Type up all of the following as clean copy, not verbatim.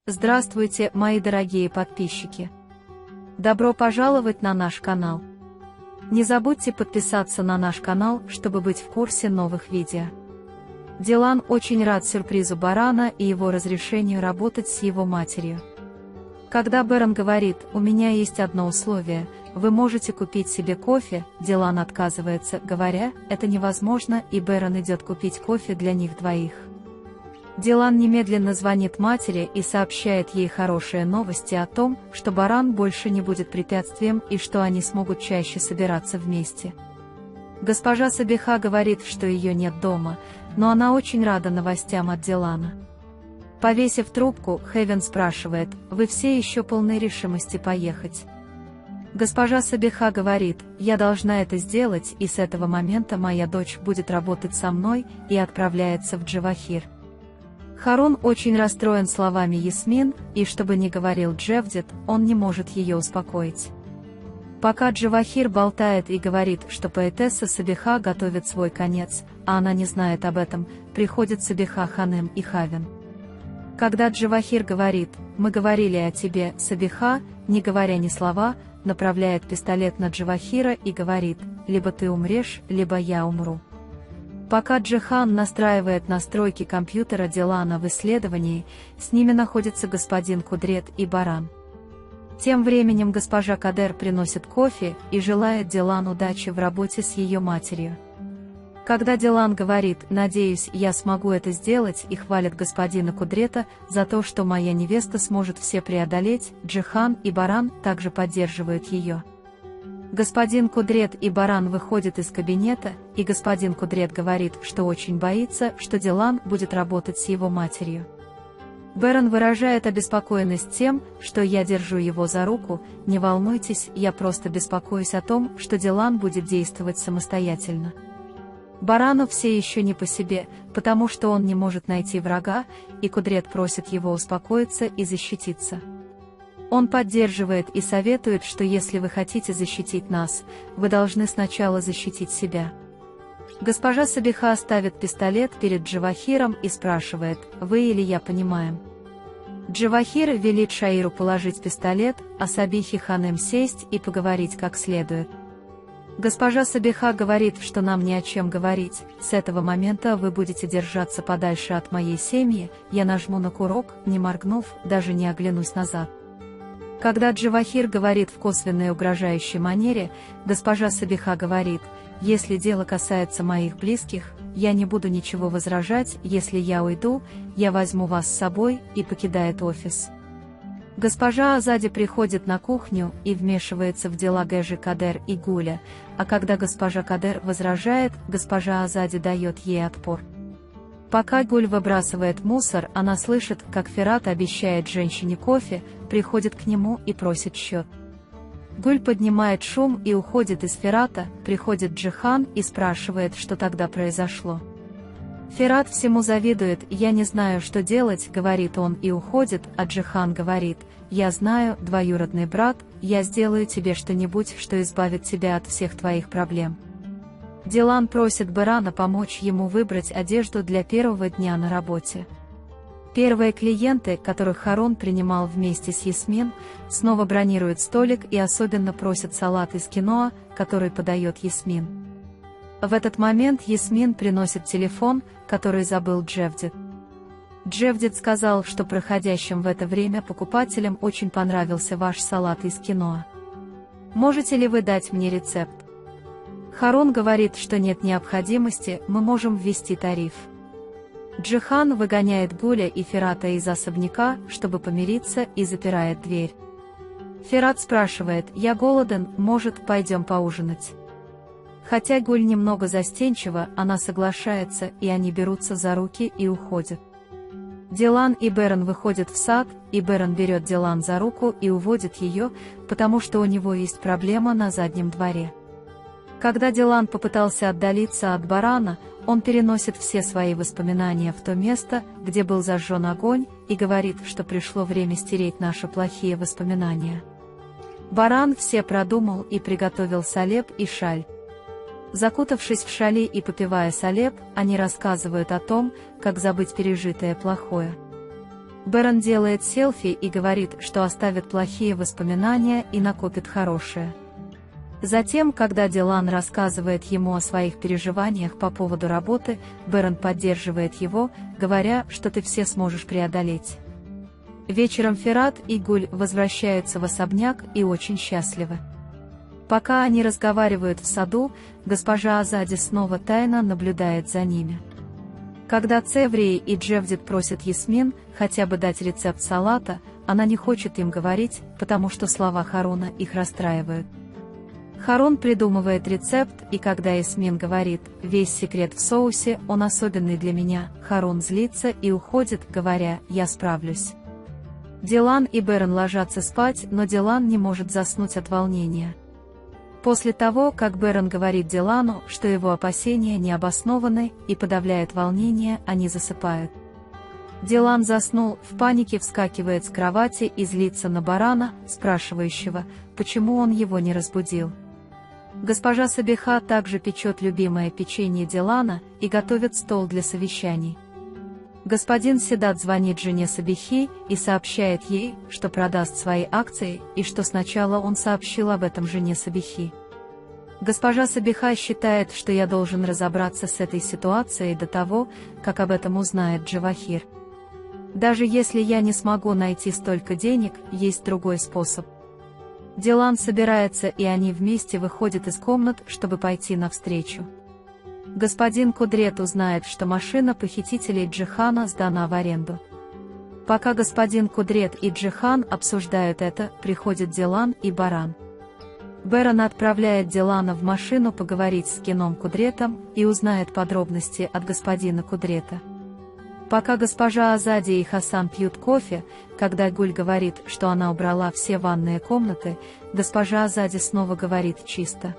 Здравствуйте, мои дорогие подписчики! Добро пожаловать на наш канал! Не забудьте подписаться на наш канал, чтобы быть в курсе новых видео. Дилан очень рад сюрпризу Барана и его разрешению работать с его матерью. Когда Бэрон говорит: «У меня есть одно условие, вы можете купить себе кофе», Дилан отказывается, говоря: «Это невозможно», и Бэрон идет купить кофе для них двоих. Дилан немедленно звонит матери и сообщает ей хорошие новости о том, что Баран больше не будет препятствием и что они смогут чаще собираться вместе. Госпожа Сабиха говорит, что ее нет дома, но она очень рада новостям от Дилана. Повесив трубку, Хевен спрашивает: «Вы все еще полны решимости поехать?» Госпожа Сабиха говорит: «Я должна это сделать, и с этого момента моя дочь будет работать со мной», и отправляется в Джавахир. Харун очень расстроен словами Ясмин, и чтобы не говорил Джевдет, он не может ее успокоить. Пока Джавахир болтает и говорит, что поэтесса Сабиха готовит свой конец, а она не знает об этом, приходят Сабиха Ханым и Хавен. Когда Джавахир говорит: «Мы говорили о тебе, Сабиха», не говоря ни слова, направляет пистолет на Джавахира и говорит: «Либо ты умрешь, либо я умру». Пока Джихан настраивает настройки компьютера Дилана в исследовании, с ними находятся господин Кудрет и Баран. Тем временем госпожа Кадер приносит кофе и желает Дилан удачи в работе с ее матерью. Когда Дилан говорит: «Надеюсь, я смогу это сделать», и хвалит господина Кудрета за то, что моя невеста сможет все преодолеть, Джихан и Баран также поддерживают ее. Господин Кудрет и Баран выходят из кабинета, и господин Кудрет говорит, что очень боится, что Дилан будет работать с его матерью. Бэрон выражает обеспокоенность тем, что я держу его за руку: «Не волнуйтесь, я просто беспокоюсь о том, что Дилан будет действовать самостоятельно». Барану все еще не по себе, потому что он не может найти врага, и Кудрет просит его успокоиться и защититься. Он поддерживает и советует, что если вы хотите защитить нас, вы должны сначала защитить себя. Госпожа Сабиха ставит пистолет перед Джавахиром и спрашивает: «Вы или я понимаем?» Джавахир велит Шаиру положить пистолет, а Сабихе Ханым сесть и поговорить как следует. Госпожа Сабиха говорит, что нам не о чем говорить, с этого момента вы будете держаться подальше от моей семьи, я нажму на курок, не моргнув, даже не оглянусь назад. Когда Джавахир говорит в косвенной угрожающей манере, госпожа Сабиха говорит: «Если дело касается моих близких, я не буду ничего возражать, если я уйду, я возьму вас с собой», и покидает офис. Госпожа Азади приходит на кухню и вмешивается в дела Гэжи Кадер и Гуля, а когда госпожа Кадер возражает, госпожа Азади дает ей отпор. Пока Гуль выбрасывает мусор, она слышит, как Ферат обещает женщине кофе, приходит к нему и просит счет. Гуль поднимает шум и уходит из Ферата, приходит Джихан и спрашивает, что тогда произошло. Ферат всему завидует: «Я не знаю, что делать», — говорит он и уходит, а Джихан говорит: «Я знаю, двоюродный брат, я сделаю тебе что-нибудь, что избавит тебя от всех твоих проблем». Дилан просит Барана помочь ему выбрать одежду для первого дня на работе. Первые клиенты, которых Харун принимал вместе с Ясмин, снова бронируют столик и особенно просят салат из киноа, который подает Ясмин. В этот момент Ясмин приносит телефон, который забыл Джевдет. Джевдет сказал, что проходящим в это время покупателям очень понравился ваш салат из киноа. Можете ли вы дать мне рецепт? Харун говорит, что нет необходимости, мы можем ввести тариф. Джихан выгоняет Гуля и Ферата из особняка, чтобы помириться, и запирает дверь. Ферат спрашивает: «Я голоден, может, пойдем поужинать?» Хотя Гуль немного застенчива, она соглашается, и они берутся за руки и уходят. Дилан и Бэрон выходят в сад, и Бэрон берет Дилан за руку и уводит ее, потому что у него есть проблема на заднем дворе. Когда Дилан попытался отдалиться от Барана, он переносит все свои воспоминания в то место, где был зажжен огонь, и говорит, что пришло время стереть наши плохие воспоминания. Баран все продумал и приготовил салеп и шаль. Закутавшись в шали и попивая салеп, они рассказывают о том, как забыть пережитое плохое. Бэрон делает селфи и говорит, что оставит плохие воспоминания и накопит хорошие. Затем, когда Дилан рассказывает ему о своих переживаниях по поводу работы, Бэрон поддерживает его, говоря, что ты все сможешь преодолеть. Вечером Ферат и Гуль возвращаются в особняк и очень счастливы. Пока они разговаривают в саду, госпожа Азади снова тайно наблюдает за ними. Когда Цеврии и Джевдет просят Ясмин хотя бы дать рецепт салата, она не хочет им говорить, потому что слова Харуна их расстраивают. Харун придумывает рецепт, и когда Ясмин говорит «весь секрет в соусе, он особенный для меня», Харун злится и уходит, говоря «я справлюсь». Дилан и Бэрон ложатся спать, но Дилан не может заснуть от волнения. После того, как Бэрон говорит Дилану, что его опасения не обоснованы и подавляет волнение, они засыпают. Дилан заснул, в панике вскакивает с кровати и злится на барана, спрашивающего, почему он его не разбудил. Госпожа Сабиха также печет любимое печенье Дилана и готовит стол для совещаний. Господин Седат звонит жене Сабихи и сообщает ей, что продаст свои акции, и что сначала он сообщил об этом жене Сабихи. Госпожа Сабиха считает, что я должен разобраться с этой ситуацией до того, как об этом узнает Джавахир. Даже если я не смогу найти столько денег, есть другой способ. Дилан собирается, и они вместе выходят из комнат, чтобы пойти навстречу. Господин Кудрет узнает, что машина похитителей Джихана сдана в аренду. Пока господин Кудрет и Джихан обсуждают это, приходят Дилан и Баран. Бэрон отправляет Дилана в машину поговорить с Кином Кудретом и узнает подробности от господина Кудрета. Пока госпожа Азади и Хасан пьют кофе, когда Гуль говорит, что она убрала все ванные комнаты, госпожа Азади снова говорит «чисто».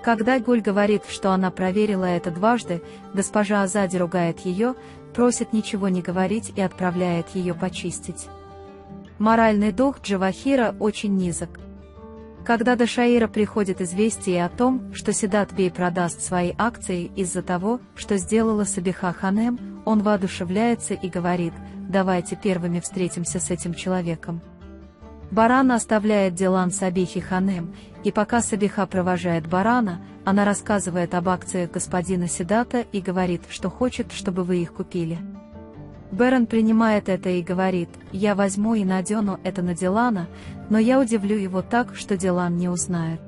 Когда Гуль говорит, что она проверила это дважды, госпожа Азади ругает ее, просит ничего не говорить и отправляет ее почистить. Моральный дух Джавахира очень низок. Когда до Шаира приходит известие о том, что Седат Бей продаст свои акции из-за того, что сделала Сабиха Ханем, он воодушевляется и говорит: «Давайте первыми встретимся с этим человеком». Баран оставляет Дилан Сабихи Ханем, и пока Сабиха провожает Барана, она рассказывает об акциях господина Седата и говорит, что хочет, чтобы вы их купили. Бэрон принимает это и говорит: «Я возьму и надену это на Дилана, но я удивлю его так, что Дилан не узнает».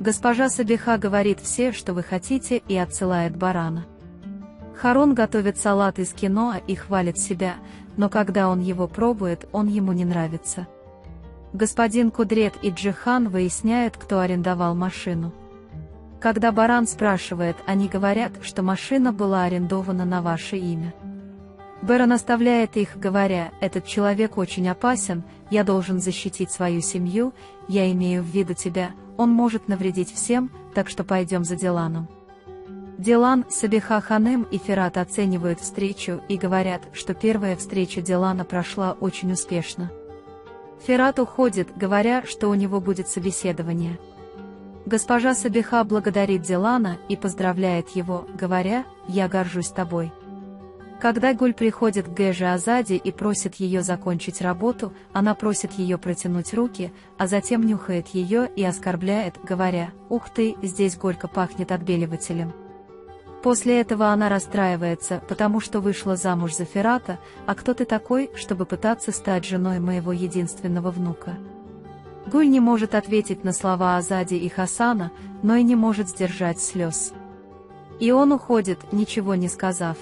Госпожа Сабиха говорит все, что вы хотите, и отсылает Барана. Харун готовит салат из киноа и хвалит себя, но когда он его пробует, он ему не нравится. Господин Кудрет и Джихан выясняют, кто арендовал машину. Когда Баран спрашивает, они говорят, что машина была арендована на ваше имя. Бэрон оставляет их, говоря: «Этот человек очень опасен, я должен защитить свою семью, я имею в виду тебя, он может навредить всем, так что пойдем за Диланом». Дилан, Сабиха Ханем и Ферат оценивают встречу и говорят, что первая встреча Дилана прошла очень успешно. Ферат уходит, говоря, что у него будет собеседование. Госпожа Сабиха благодарит Дилана и поздравляет его, говоря: «Я горжусь тобой». Когда Гуль приходит к Гэже Азади и просит ее закончить работу, она просит ее протянуть руки, а затем нюхает ее и оскорбляет, говоря: «Ух ты, здесь горько пахнет отбеливателем». После этого она расстраивается, потому что вышла замуж за Ферата, а кто ты такой, чтобы пытаться стать женой моего единственного внука? Гуль не может ответить на слова Азади и Хасана, но и не может сдержать слез. И он уходит, ничего не сказав.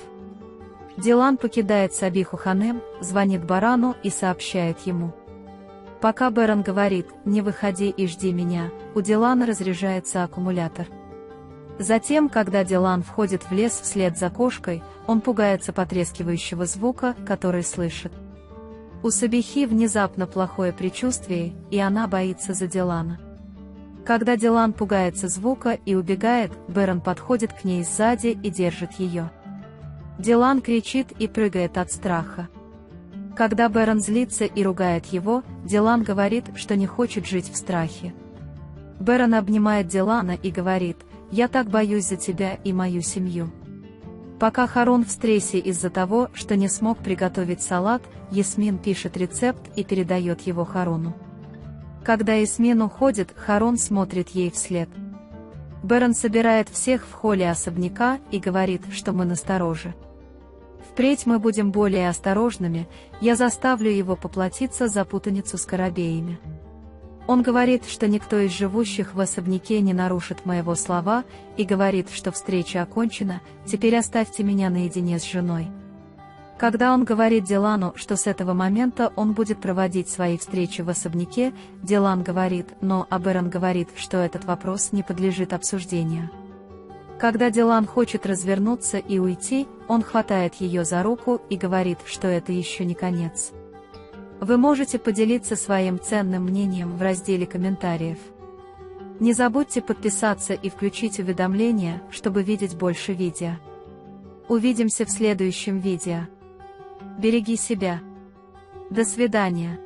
Дилан покидает Сабиху Ханем, звонит Барану и сообщает ему. Пока Бэрон говорит: «Не выходи и жди меня», у Дилана разряжается аккумулятор. Затем, когда Дилан входит в лес вслед за кошкой, он пугается потрескивающего звука, который слышит. У Сабихи внезапно плохое предчувствие, и она боится за Дилана. Когда Дилан пугается звука и убегает, Бэрон подходит к ней сзади и держит ее. Дилан кричит и прыгает от страха. Когда Бэрон злится и ругает его, Дилан говорит, что не хочет жить в страхе. Бэрон обнимает Дилана и говорит: «Я так боюсь за тебя и мою семью». Пока Харун в стрессе из-за того, что не смог приготовить салат, Ясмин пишет рецепт и передает его Харуну. Когда Ясмин уходит, Харун смотрит ей вслед. Берн собирает всех в холле особняка и говорит, что мы настороже. Впредь мы будем более осторожными, я заставлю его поплатиться за путаницу с Коробеями. Он говорит, что никто из живущих в особняке не нарушит моего слова, и говорит, что встреча окончена, теперь оставьте меня наедине с женой. Когда он говорит Дилану, что с этого момента он будет проводить свои встречи в особняке, Дилан говорит, но Берн говорит, что этот вопрос не подлежит обсуждению. Когда Дилан хочет развернуться и уйти, он хватает ее за руку и говорит, что это еще не конец. Вы можете поделиться своим ценным мнением в разделе комментариев. Не забудьте подписаться и включить уведомления, чтобы видеть больше видео. Увидимся в следующем видео. Береги себя. До свидания.